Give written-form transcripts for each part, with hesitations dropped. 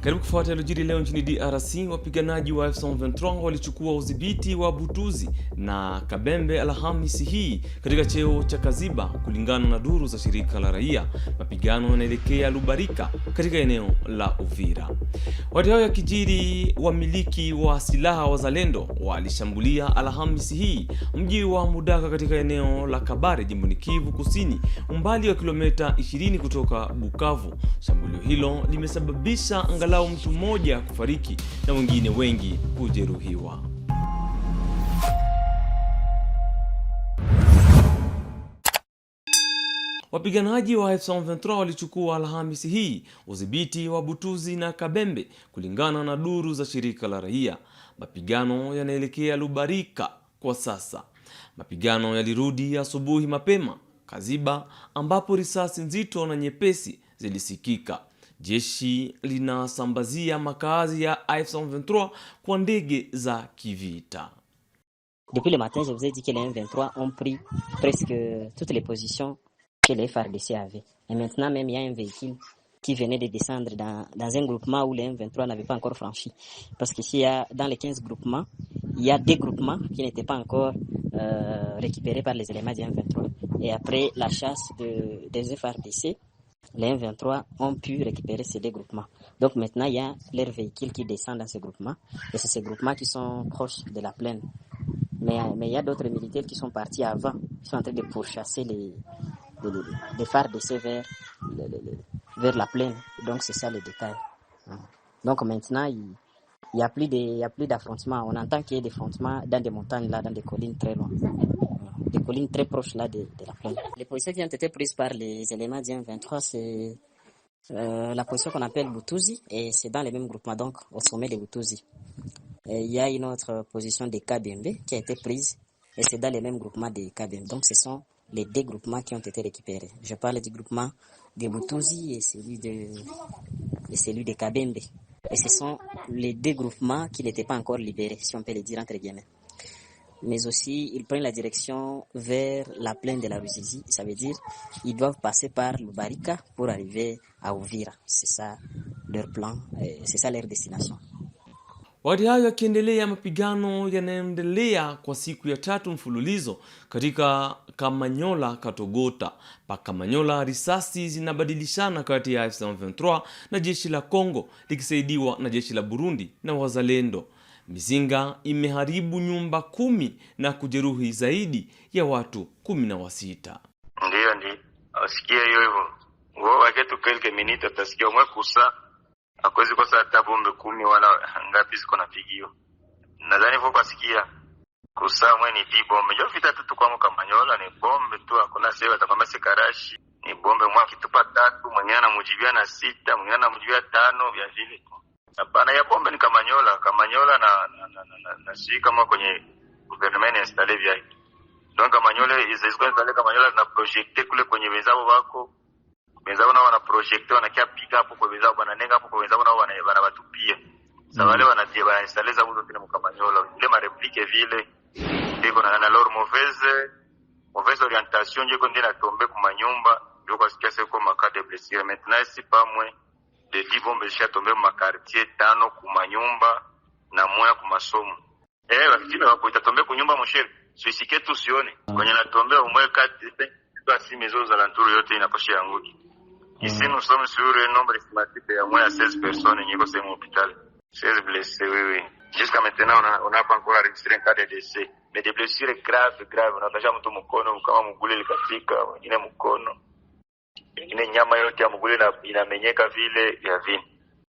Karibu kufuata yaliyojiri leo nchini DRC. Wapiganaji wa M23 walichukua udhibiti wa Butuzi na Kabembe Alhamisi hii katika cheo cha Kaziba, kulingana na duru za shirika la raia. Mapigano yanaelekea Lubarika katika eneo la Uvira. Wakati hao yakijiri, wamiliki wa silaha wazalendo walishambulia Alhamisi hii mji wa Mudaka katika eneo la Kabare, jimboni Kivu Kusini, umbali wa kilomita 20 kutoka Bukavu. Shambulio hilo limesababisha angalau mtu mmoja kufariki na wengine wengi kujeruhiwa. Wapiganaji wa M23 walichukua Alhamisi hii udhibiti wa Butuzi na Kabembe, kulingana na duru za shirika la raia. Mapigano yanaelekea Lubarika kwa sasa. Mapigano yalirudi asubuhi mapema Kaziba, ambapo risasi nzito na nyepesi zilisikika. Jeshi linasambazia makazi ya M23 kwa ndege za kivita. Depuis le matin, je vous ai dit que les M23 ont pris presque toutes les positions que les FARDC avaient. Et maintenant même, il y a un véhicule qui venait de descendre dans un groupement où les M23 n'avaient pas encore franchi. Parce qu'ici, dans les 15 groupements, il y a des groupements qui n'étaient pas encore récupérés par les éléments du M23. Et après la chasse des FARDC, les M23 ont pu récupérer ces deux groupements. Donc maintenant, il y a leurs véhicules qui descendent dans ces groupements. Et c'est ces groupements qui sont proches de la plaine. Mais il y a d'autres militaires qui sont partis avant. Ils sont en train de pourchasser les FARDC vers la plaine. Donc c'est ça le détail. Donc maintenant, il n'y a plus d'affrontements. On entend qu'il y a des affrontements dans des montagnes, là, dans des collines très loin. Des collines très proches là de la plaine. Les positions qui ont été prises par les éléments du M23, c'est la position qu'on appelle Butuzi, et c'est dans les mêmes groupements, donc au sommet de Butuzi. Il y a une autre position de Kabembe qui a été prise, et c'est dans les mêmes groupements de Kabembe. Donc ce sont les deux groupements qui ont été récupérés. Je parle du groupement de Butuzi et celui de Kabembe. Et ce sont les deux groupements qui n'étaient pas encore libérés, si on peut le dire entre guillemets. Mais aussi, ils prennent la direction vers la plaine de la Ruzizi. Ça veut dire ils doivent passer par Lubarika pour arriver à Uvira. C'est ça leur plan, c'est ça leur destination. Wakati hayo yakiendelea, mapigano yanaendelea kwa siku ya tatu mfululizo katika Kamanyola Katogota. Pa Kamanyola, risasi zinabadilishana kati ya M23 na jeshi la Kongo likisaidiwa na jeshi la Burundi na wazalendo. Mizinga imeharibu nyumba 10 na kujeruhi zaidi ya watu 16. Ndio asikia hiyo hivyo. Wao waketu kelke minute atasikia mwe kusa akwezi kosa hata bombe 10 wala ngapi ziko napigiwa. Nadhani voko asikia kusa mwe ni bombe. Jo vita tu kwa Kamanyola ni bombe tu, hakuna sewa atakwambia sikarashi. Ni bombe mwa kitupa 3, mwingine anamjibia na 6, mwingine anamjibia 5 vya vile. Hapana, ya bombe ni Kamanyola na si kama kwenye gouvernement installé vya. Donc Kamanyola iziziko installé Kamanyola na projecte kule kwenye wenzao wako. Wenzao nao wana projecte wanakia piga hapo kwa wenzao, wananenga hapo kwa wenzao nao wanabatupia. Sasa wale wanatia installer za huko tena Kamanyola. Ile ma réplique vile ndiko na leur mauvaise orientation ndio ndina tombe kwa manyumba, ndio kwa sikia seko makade blessure. Maintenant c'est pas moins de 10 bombes zishatombe mu quartier 5 kumanyumba na moya kumasomo. Wakitime wako itatombe kunyumba msheri. Suisike tu sione. Kwenye natombe umwe kati kwa si mezo za lanturu yote inaposha yangu. Ici nous sommes sur un nombre estimatif de moins 16 personnes qui sont au hôpital. 16 blessés, oui. Jusqu'à maintenant on n'a pas encore enregistré un cas de décès. Mais des blessures graves. On a déjà mtu mkono kama mguu likatika, wengine mkono. Wengine nyama yote ya mguu inamenyeka vile ya vini.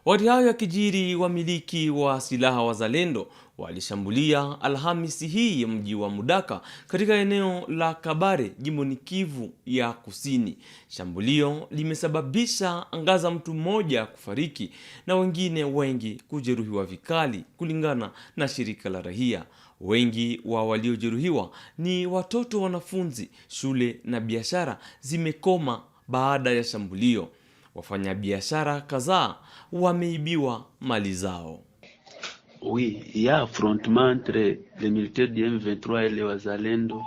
Wakati hayo yakijiri, wamiliki wa silaha wazalendo walishambulia Alhamisi hii mji wa Mudaka katika eneo la Kabare, jimboni Kivu ya Kusini. Shambulio limesababisha angaza mtu mmoja kufariki na wengine wengi kujeruhiwa vikali, kulingana na shirika la raia. Wengi wa waliojeruhiwa ni watoto, wanafunzi. Shule na biashara zimekoma baada ya shambulio. Wafanyabiashara kadhaa wameibiwa mali zao. Oui, il y a affrontement entre les militaires du M23 et les Wazalendo.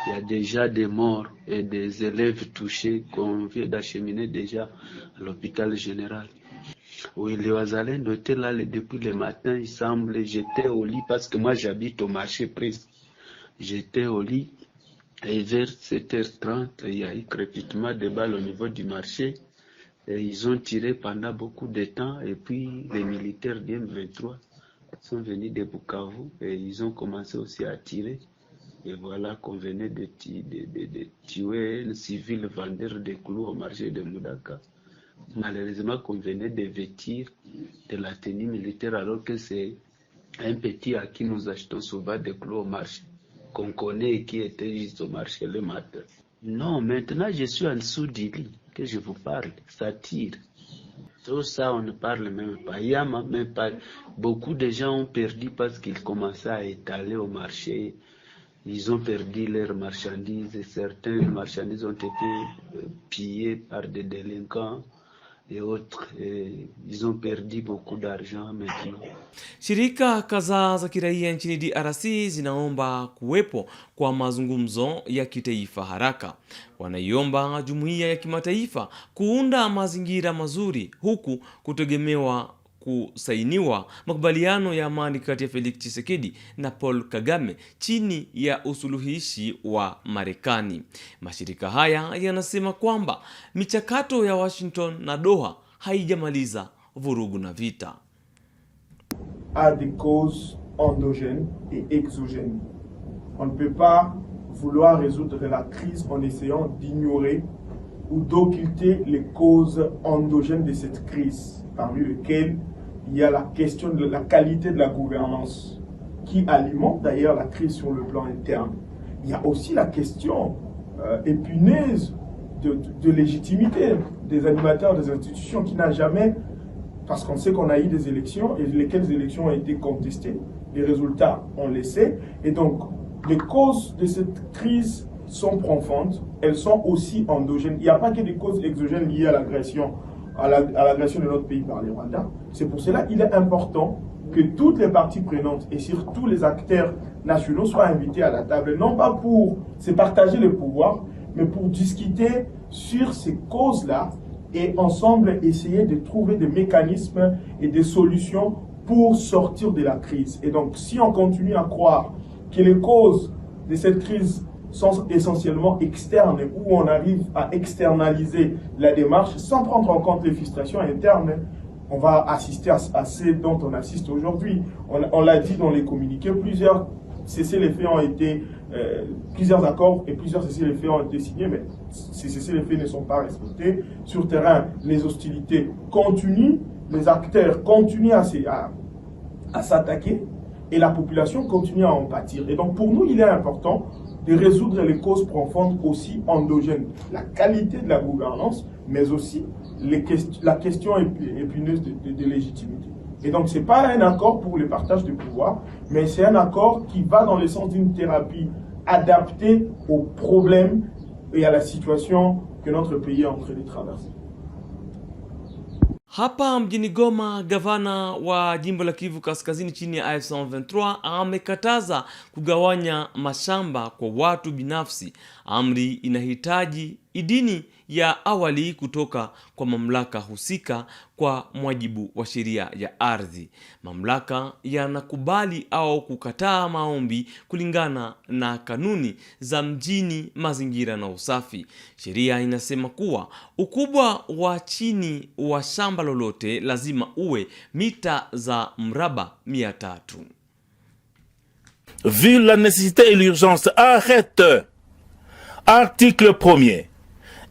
Il y a déjà des morts et des élèves touchés qu'on vient d'acheminer déjà à l'hôpital général. Oui, les Wazalendo étaient là depuis le matin, il semble. J'étais au lit parce que moi j'habite au marché presque. J'étais au lit et vers 7h30, il y a eu crépitement de balles au niveau du marché. Et ils ont tiré pendant beaucoup de temps et puis les militaires du M23 sont venus de Bukavu et ils ont commencé aussi à tirer. Et voilà qu'on venait de tuer un civil vendeur de clous au marché de Moudaka. Malheureusement qu'on venait de vêtir de la tenue militaire alors que c'est un petit à qui nous achetons souvent des clous au marché, qu'on connaît et qui était juste au marché le matin. Non, maintenant je suis en dessous du lit que je vous parle, ça tire. Tout ça, on ne parle même pas. Il y a même pas. Beaucoup de gens ont perdu parce qu'ils commençaient à étaler au marché. Ils ont perdu leurs marchandises et certaines marchandises ont été pillées par des délinquants et autres. Et ils ont perdu beaucoup d'argent maintenant. Shirika kadhaa za kiraia nchini DRC zinaomba kuwepo kwa mazungumzo ya kitaifa haraka. Wanaiomba jumuiya ya kimataifa kuunda mazingira mazuri huku kutegemewa kusainiwa makubaliano ya amani kati ya Felix Tshisekedi na Paul Kagame chini ya usuluhishi wa Marekani. Mashirika haya yanasema kwamba michakato ya Washington na Doha haijamaliza vurugu na vita. A des causes endogènes et exogènes. On ne peut pas vouloir résoudre la crise en essayant d'ignorer ou d'occulter les causes endogènes de cette crise, parmi lesquelles il y a la question de la qualité de la gouvernance, qui alimente d'ailleurs la crise sur le plan interne. Il y a aussi la question épineuse de légitimité des animateurs des institutions qui n'a jamais, parce qu'on sait qu'on a eu des élections et lesquelles élections ont été contestées, les résultats on les sait, et donc les causes de cette crise sont profondes, elles sont aussi endogènes. Il n'y a pas que des causes exogènes liées à l'agression de notre pays par les Rwandais. C'est pour cela qu'il est important que toutes les parties prenantes et surtout les acteurs nationaux soient invités à la table, non pas pour se partager le pouvoir, mais pour discuter sur ces causes-là et ensemble essayer de trouver des mécanismes et des solutions pour sortir de la crise. Et donc, si on continue à croire que les causes de cette crise sont essentiellement externes, où on arrive à externaliser la démarche sans prendre en compte les frustrations internes, on va assister à ce dont on assiste aujourd'hui. On l'a dit dans les communiqués, plusieurs cessez-les-feux ont été, plusieurs accords et plusieurs cessez-les-feux ont été signés, mais ces cessez-les-feux ne sont pas respectés. Sur terrain, les hostilités continuent, les acteurs continuent à s'attaquer et la population continue à en pâtir. Et donc pour nous, il est important de résoudre les causes profondes aussi endogènes, la qualité de la gouvernance, mais aussi la question épineuse de légitimité. Et donc ce n'est pas un accord pour le partage du pouvoir, mais c'est un accord qui va dans le sens d'une thérapie adaptée aux problèmes et à la situation que notre pays est en train de traverser. Hapa mjini Goma, gavana wa jimbo la Kivu Kaskazini chini ya AFC M23 amekataza kugawanya mashamba kwa watu binafsi. Amri inahitaji idhini ya awali kutoka kwa mamlaka husika kwa mujibu wa sheria ya ardhi. Mamlaka yanakubali au kukataa maombi kulingana na kanuni za mjini, mazingira na usafi. Sheria inasema kuwa ukubwa wa chini wa shamba lolote lazima uwe mita za mraba 300. Vu la nécessité et l'urgence, arrête. Article 1er.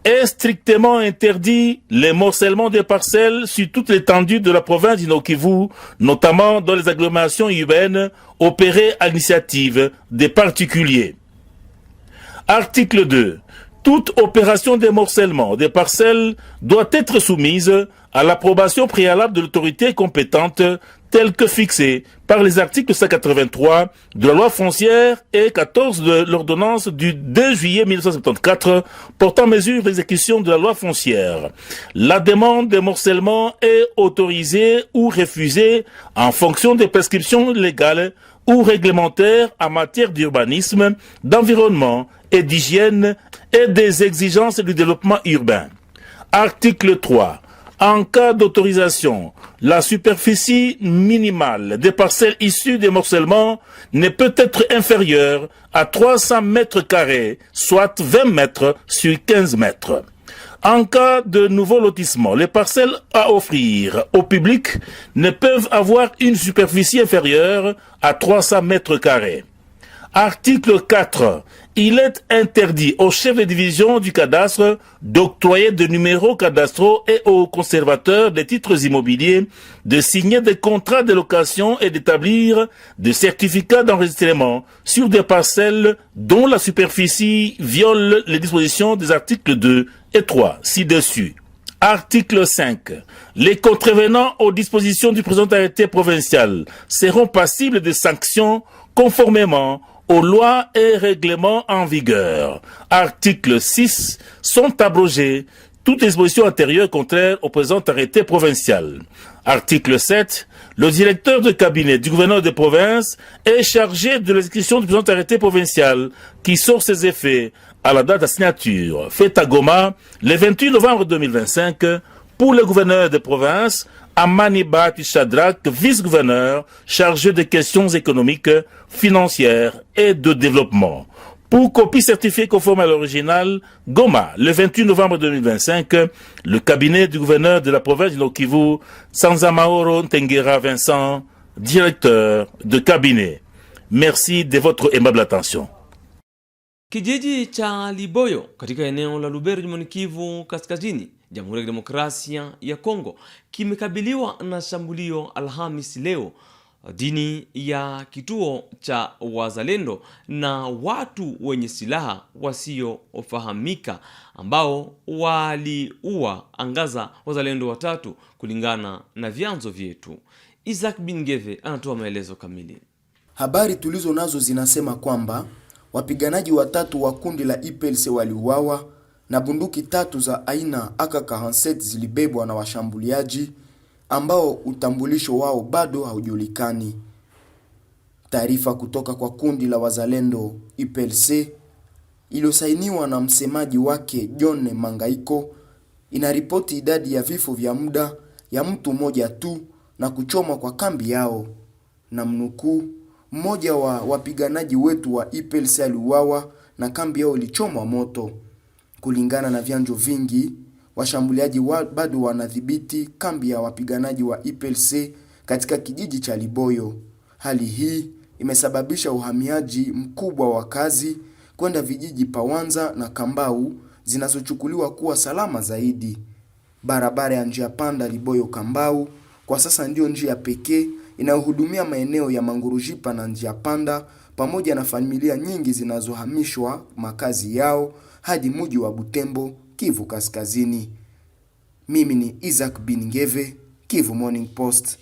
Est strictement interdit les morcellement des parcelles sur toute l'étendue de la province du Nord-Kivu, notamment dans les agglomérations urbaines opérées à l'initiative des particuliers. Article 2. Toute opération de morcellement des parcelles doit être soumise à l'approbation préalable de l'autorité compétente telle que fixée par les articles 183 de la loi foncière et 14 de l'ordonnance du 2 juillet 1974 portant mesures d'exécution de la loi foncière. La demande de morcellement est autorisée ou refusée en fonction des prescriptions légales ou réglementaires en matière d'urbanisme, d'environnement et d'hygiène et des exigences du développement urbain. Article 3. En cas d'autorisation la superficie minimale des parcelles issues des morcellement ne peut être inférieure à 300 mètres carrés, soit 20 mètres sur 15 mètres. En cas de nouveau lotissement, les parcelles à offrir au public ne peuvent avoir une superficie inférieure à 300 mètres carrés. Article 4. Il est interdit aux chefs de division du cadastre d'octroyer de numéros cadastraux et aux conservateurs des titres immobiliers de signer des contrats de location et d'établir des certificats d'enregistrement sur des parcelles dont la superficie viole les dispositions des articles 2 et 3 ci-dessus. Article 5. Les contrevenants aux dispositions du présent arrêté provincial seront passibles de sanctions conformément aux lois et règlements en vigueur. Article 6. Sont abrogées toutes les dispositions antérieures contraires au présent arrêté provincial. Article 7. Le directeur de cabinet du gouverneur de province est chargé de l'exécution du présent arrêté provincial qui sort ses effets à la date de signature, faite à Goma le 28 novembre 2025 pour le gouverneur de province Amani Bahati Shadrack, vice-gouverneur chargé des questions économiques, financières et de développement. Pour copie certifiée conforme à l'original, Goma, le 28 novembre 2025, le cabinet du gouverneur de la province du Nord-Kivu, Sanzamaoro Ntengera Vincent, directeur de cabinet. Merci de votre aimable attention. Kijiji cha Liboyo katika eneo la Lubero jimboni Kivu Kaskazini, Jamhuri ya Demokrasia ya Kongo kimekabiliwa na shambulio Alhamisi leo dhidi ya kituo cha wazalendo na watu wenye silaha wasiofahamika ambao waliua angaza wazalendo 3 kulingana na vyanzo vyetu. Isaac Bingeve anatoa maelezo kamili. Habari tulizo nazo zinasema kwamba wapiganaji 3 wa kundi la IPLC waliuawa na bunduki 3 za aina AK-47 zilibebwa na washambuliaji ambao utambulisho wao bado haujulikani. Taarifa kutoka kwa kundi la wazalendo IPLC iliyosainiwa na msemaji wake John Mangaiko inaripoti idadi ya vifo vya muda ya mtu mmoja tu na kuchomwa kwa kambi yao. Na mnukuu, mmoja wa wapiganaji wetu wa IPLC aliuawa na kambi yao ilichomwa moto. Kulingana na vyanzo vingi, washambuliaji bado wanadhibiti kambi ya wapiganaji wa IPLC katika kijiji cha Liboyo. Hali hii imesababisha uhamiaji mkubwa wa kazi kwenda vijiji Pawanza na Kambau zinazochukuliwa kuwa salama zaidi. Barabara ya njia panda Liboyo Kambau kwa sasa ndio njia pekee inayohudumia maeneo ya Mangurujipa na njia panda, pamoja na familia nyingi zinazohamishwa makazi yao hadi mji wa Butembo, Kivu Kaskazini. Mimi ni Isaac Bingeve, Kivu Morning Post.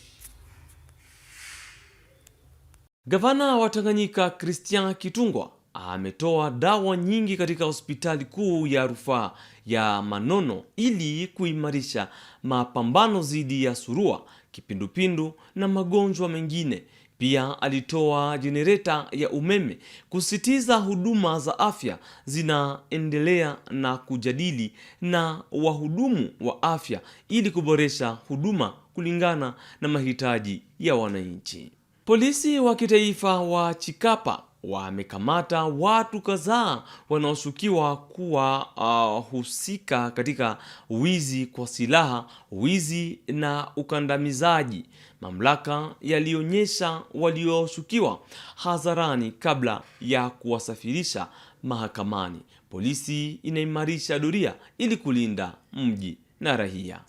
Gavana wa Tanganyika Christian Kitungwa ametoa dawa nyingi katika hospitali kuu ya rufaa ya Manono ili kuimarisha mapambano dhidi ya surua, kipindupindu na magonjwa mengine. Pia alitoa jenereta ya umeme kusitiza huduma za afya zinaendelea na kujadili na wahudumu wa afya ili kuboresha huduma kulingana na mahitaji ya wananchi. Polisi wa kitaifa wa Chikapa wamekamata watu kadhaa wanaoshukiwa kuwa husika katika wizi kwa silaha, wizi na ukandamizaji. Mamlaka yalionyesha walioshukiwa hadharani kabla ya kuwasafirisha mahakamani. Polisi inaimarisha doria ili kulinda mji na raia.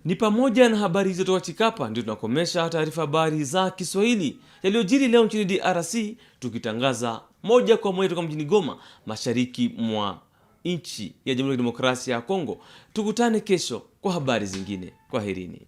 Ni pamoja na habari hizo kutoka Chikapa ndio tunakomesha taarifa habari za Kiswahili yaliyojiri leo nchini DRC, tukitangaza moja kwa moja kutoka mjini Goma, mashariki mwa nchi ya Jamhuri ya Demokrasia ya Kongo. Tukutane kesho kwa habari zingine. Kwaherini.